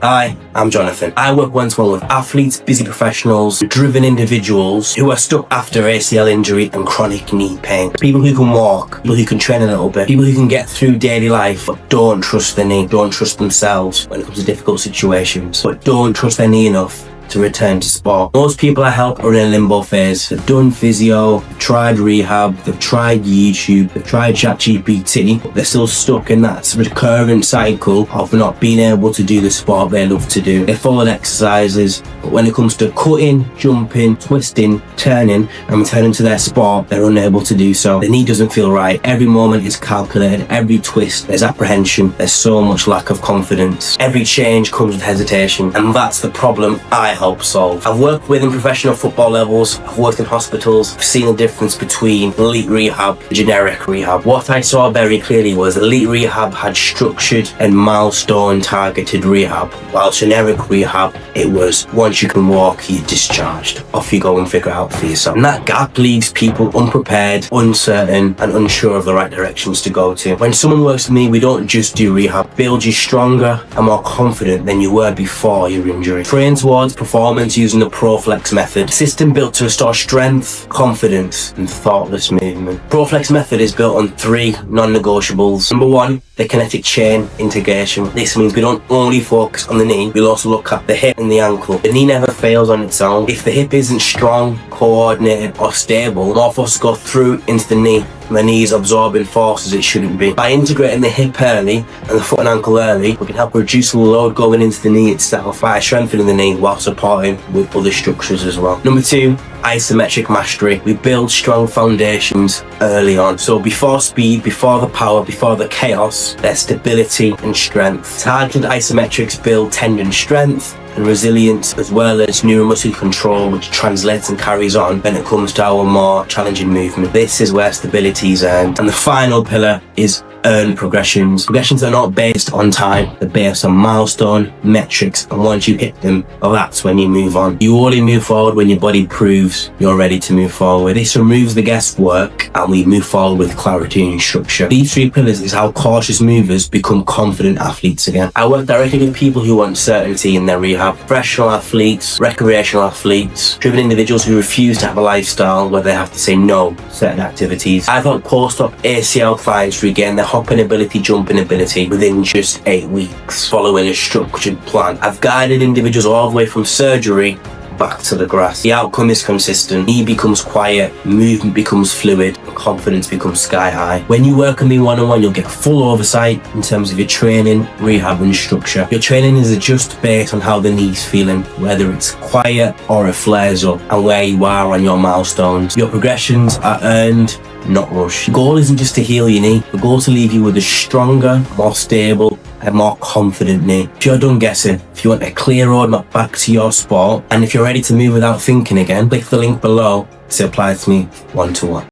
Hi, I'm Jonathan. I work one-to-one with athletes, busy professionals, driven individuals who are stuck after ACL injury and chronic knee pain. People who can walk, people who can train a little bit, people who can get through daily life but don't trust their knee, don't trust themselves when it comes to difficult situations, but don't trust their knee enough to return to sport. Most people I help are in a limbo phase. They've done physio, they've tried rehab, they've tried YouTube, they've tried ChatGPT, but they're still stuck in that recurrent cycle of not being able to do the sport they love to do. They follow exercises, but when it comes to cutting, jumping, twisting, turning, and returning to their sport, they're unable to do so. The knee doesn't feel right. Every moment is calculated, every twist, there's apprehension, there's so much lack of confidence. Every change comes with hesitation, and that's the problem I help solve. I've worked within professional football levels, I've worked in hospitals, I've seen the difference between elite rehab and generic rehab. What I saw very clearly was elite rehab had structured and milestone targeted rehab, while generic rehab, it was once you can walk, you're discharged. Off you go and figure it out for yourself. And that gap leaves people unprepared, uncertain, and unsure of the right directions to go to. When someone works with me, we don't just do rehab, build you stronger and more confident than you were before your injury. Train towards performance using the ProFlex method, a system built to restore strength, confidence, and thoughtless movement. ProFlex method is built on 3 non-negotiables. Number 1, the kinetic chain integration. This means we don't only focus on the knee, we'll also look at the hip and the ankle. The knee never fails on its own. If the hip isn't strong, coordinated, or stable, more forces go through into the knee. The knee is absorbing forces it shouldn't be. By integrating the hip early and the foot and ankle early, we can help reduce the load going into the knee itself by strengthening the knee while supporting with other structures as well. Number 2, isometric mastery. We build strong foundations early on. So before speed, before the power, before the chaos, there's stability and strength. Targeted isometrics build tendon strength and resilience, as well as neuromuscular control, which translates and carries on when it comes to our more challenging movement. This is where stability is earned. And the final pillar is earned progressions. Progressions are not based on time, they're based on milestone metrics, and once you hit them, well, that's when you move on. You only move forward when your body proves you're ready to move forward. This removes the guesswork and we move forward with clarity and structure. These 3 pillars is how cautious movers become confident athletes again. I work directly with people who want certainty in their rehab, professional athletes, recreational athletes, driven individuals who refuse to have a lifestyle where they have to say no to certain activities. I've helped post-op ACL clients regain their hopping ability, jumping ability within just 8 weeks, following a structured plan. I've guided individuals all the way from surgery back to the grass. The outcome is consistent. Knee becomes quiet, movement becomes fluid, and confidence becomes sky high. When you work with me one-on-one, you'll get full oversight in terms of your training, rehab, and structure. Your training is adjusted based on how the knee's feeling, whether it's quiet or it flares up, and where you are on your milestones. Your progressions are earned, not rushed. The goal isn't just to heal your knee. The goal is to leave you with a stronger, more stable, and more confident knee. If you're done guessing, if you want a clear roadmap back to your sport, and if you're ready to move without thinking again, click the link below to apply to me one-to-one.